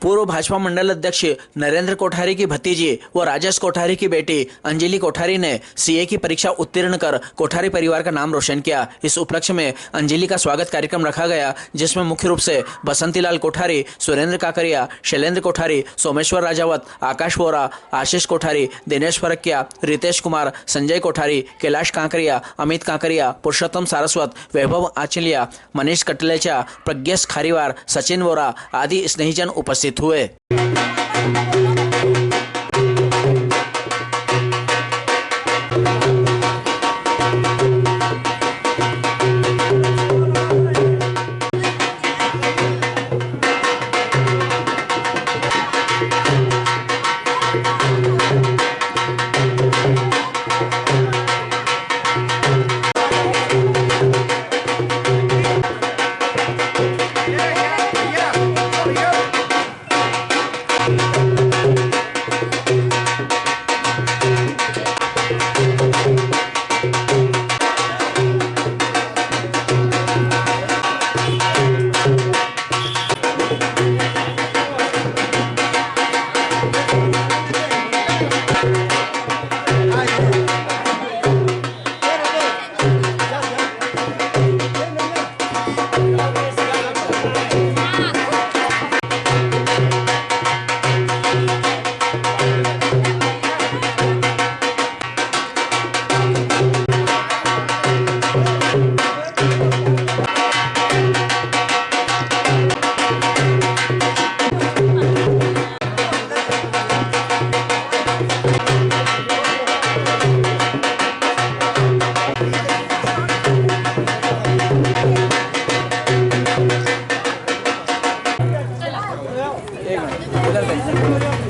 पूर्व भाजपा मंडल अध्यक्ष नरेंद्र कोठारी की भतीजी व राजेश कोठारी की बेटी अंजलि कोठारी ने सीए की परीक्षा उत्तीर्ण कर कोठारी परिवार का नाम रोशन किया। इस उपलक्ष्य में अंजलि का स्वागत कार्यक्रम रखा गया, जिसमें मुख्य रूप से बसंतीलाल कोठारी, सुरेंद्र काकरिया, शैलेंद्र कोठारी, सोमेश्वर राजावत, आकाश वोरा, आशीष कोठारी, दिनेश फरकिया, रितेश कुमार, संजय कोठारी, कैलाश कांकरिया, अमित कांकरिया, पुरुषोत्तम सारस्वत, वैभव आचलिया, मनीष कटलेचा, प्रज्ञेश खारीवार, सचिन वोरा आदि स्नेहीजन उपस्थित हुए।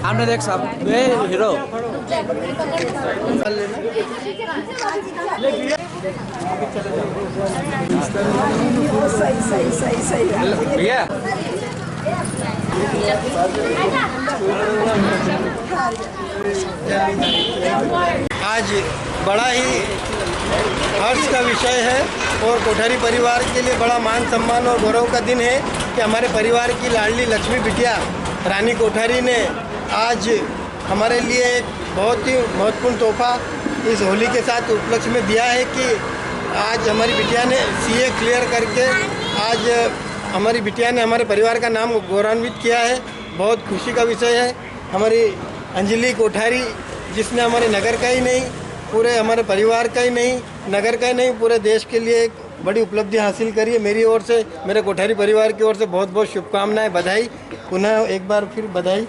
आपने देख साहब वे हीरो भैया आज बड़ा ही हर्ष का विषय है और कोठारी परिवार के लिए बड़ा मान सम्मान और गौरव का दिन है कि हमारे परिवार की लाडली लक्ष्मी बिटिया रानी कोठारी ने आज हमारे लिए एक बहुत ही महत्वपूर्ण तोहफा इस होली के साथ उपलक्ष्य में दिया है कि आज हमारी बिटिया ने सीए क्लियर करके आज हमारी बिटिया ने हमारे परिवार का नाम गौरवान्वित किया है। बहुत खुशी का विषय है। हमारी अंजलि कोठारी, जिसने हमारे नगर का ही नहीं, पूरे हमारे परिवार का ही नहीं, नगर का ही नहीं, पूरे देश के लिए एक बड़ी उपलब्धि हासिल करी है। मेरी ओर से, मेरे कोठारी परिवार की ओर से बहुत बहुत शुभकामनाएं, बधाई, पुनः एक बार फिर बधाई।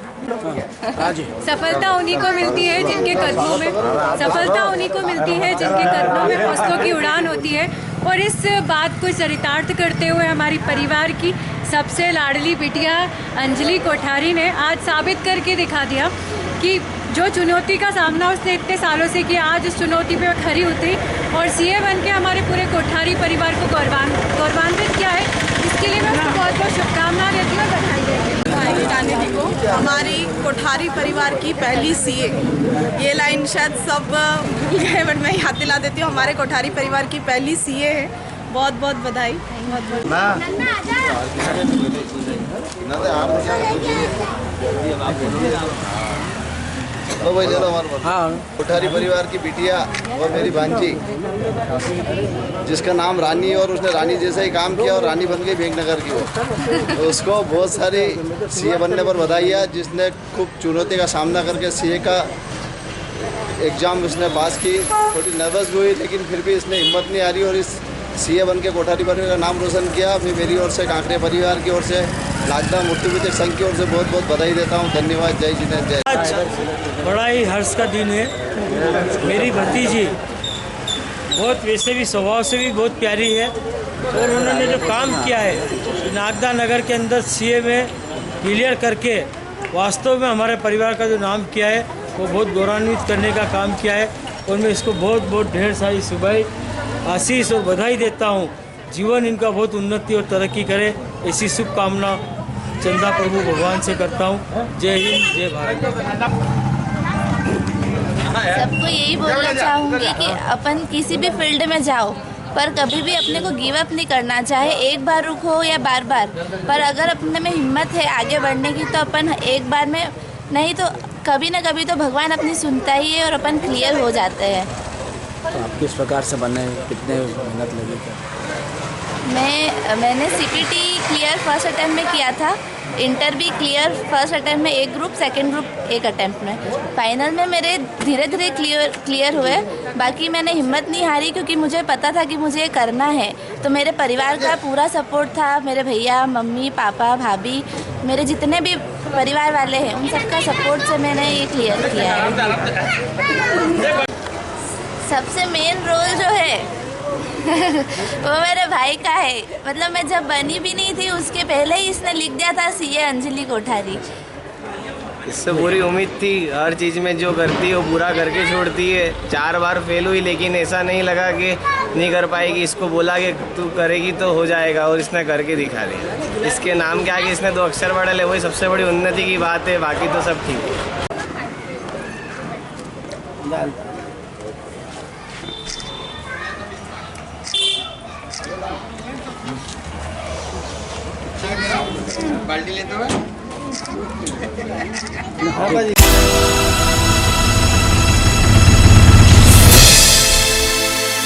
सफलता उन्हीं को मिलती है जिनके कदमों में सफलता उन्हीं को मिलती है जिनके कदमों में पुष्पों की उड़ान होती है। और इस बात को चरितार्थ करते हुए हमारी परिवार की सबसे लाडली बिटिया अंजलि कोठारी ने आज साबित करके दिखा दिया कि जो चुनौती का सामना उसने इतने सालों से किया, आज उस चुनौती पे खरी उतरी और सीए बन के हमारे पूरे कोठारी परिवार को गौरवान्वित किया है। इसके लिए मैं उसको बहुत बहुत शुभकामनाएं देती हूँ, बधाई देती हूँ। जानवी को हमारी कोठारी परिवार की पहली सीए, ये लाइन शायद सब भूल गए बट मैं याद दिला देती हूँ, हमारे कोठारी परिवार की पहली सीए है। बहुत बहुत बधाई, बहुत बहुत। हाँ, कोठारी परिवार की बिटिया और मेरी भांजी, जिसका नाम रानी, और उसने रानी जैसा ही काम किया और रानी बन गई भेंकनगर की वो, तो उसको बहुत सारी सीए बनने पर बधाई है। जिसने खूब चुनौती का सामना करके सीए का एग्ज़ाम उसने पास की, थोड़ी नर्वस भी हुई लेकिन फिर भी इसने हिम्मत नहीं हारी और इस सीए बन के कोठारी परिवार का नाम रोशन किया। मैं मेरी ओर से, कांकरे परिवार की ओर से, लाजदा मूर्तिपूजक संघ की ओर से बहुत बहुत बधाई देता हूँ। धन्यवाद। जय जिनेन्द्र, जय। आज बड़ा ही हर्ष का दिन है। मेरी भतीजी बहुत, वैसे भी स्वभाव से भी बहुत प्यारी है और उन्होंने जो काम किया है नागदा नगर के अंदर सीए में क्लियर करके वास्तव में हमारे परिवार का जो नाम किया है वो बहुत गौरवान्वित करने का काम किया है और मैं इसको बहुत बहुत ढेर सारी शुभकामनाएं, आशीष और बधाई देता हूँ। जीवन इनका बहुत उन्नति और तरक्की करे, ऐसी शुभकामना चंदा प्रभु भगवान से करता हूँ। जय हिंद, जय भारत। सबको यही बोलना चाहूँगी कि अपन किसी भी फील्ड में जाओ, पर कभी भी अपने को गिव अप नहीं करना, चाहे एक बार रुक हो या बार बार, पर अगर अपने में हिम्मत है आगे बढ़ने की तो अपन एक बार में नहीं तो कभी ना कभी तो भगवान अपनी सुनता ही है और अपन क्लियर हो जाते हैं। तो आप किस प्रकार से बने, कितने मेहनत लगी? मैंने CPT क्लियर फर्स्ट अटैम्प्ट में किया था, इंटर भी क्लियर फर्स्ट अटैम्प्ट में एक ग्रुप, सेकंड ग्रुप एक अटैम्प्ट में। फाइनल में मेरे धीरे धीरे क्लियर हुए। बाकी मैंने हिम्मत नहीं हारी क्योंकि मुझे पता था कि मुझे ये करना है। तो मेरे परिवार का पूरा सपोर्ट था, मेरे भैया, मम्मी, पापा, भाभी, मेरे जितने भी परिवार वाले हैं उन सबका सपोर्ट से मैंने ये क्लियर किया है। सबसे मेन रोल जो है वो मेरे भाई का है। मतलब मैं जब बनी भी नहीं थी उसके पहले ही इसने लिख दिया था CA अंजलि कोठारी। इससे पूरी उम्मीद थी, हर चीज़ में जो करती है वो पूरा करके छोड़ती है। 4 बार फेल हुई लेकिन ऐसा नहीं लगा कि नहीं कर पाएगी। इसको बोला कि तू करेगी तो हो जाएगा और इसने करके दिखा दिया। इसके नाम के आगे इसने 2 अक्षर बढ़ा ले, वही सबसे बड़ी उन्नति की बात है, बाकी तो सब ठीक है। हाँ भाजी।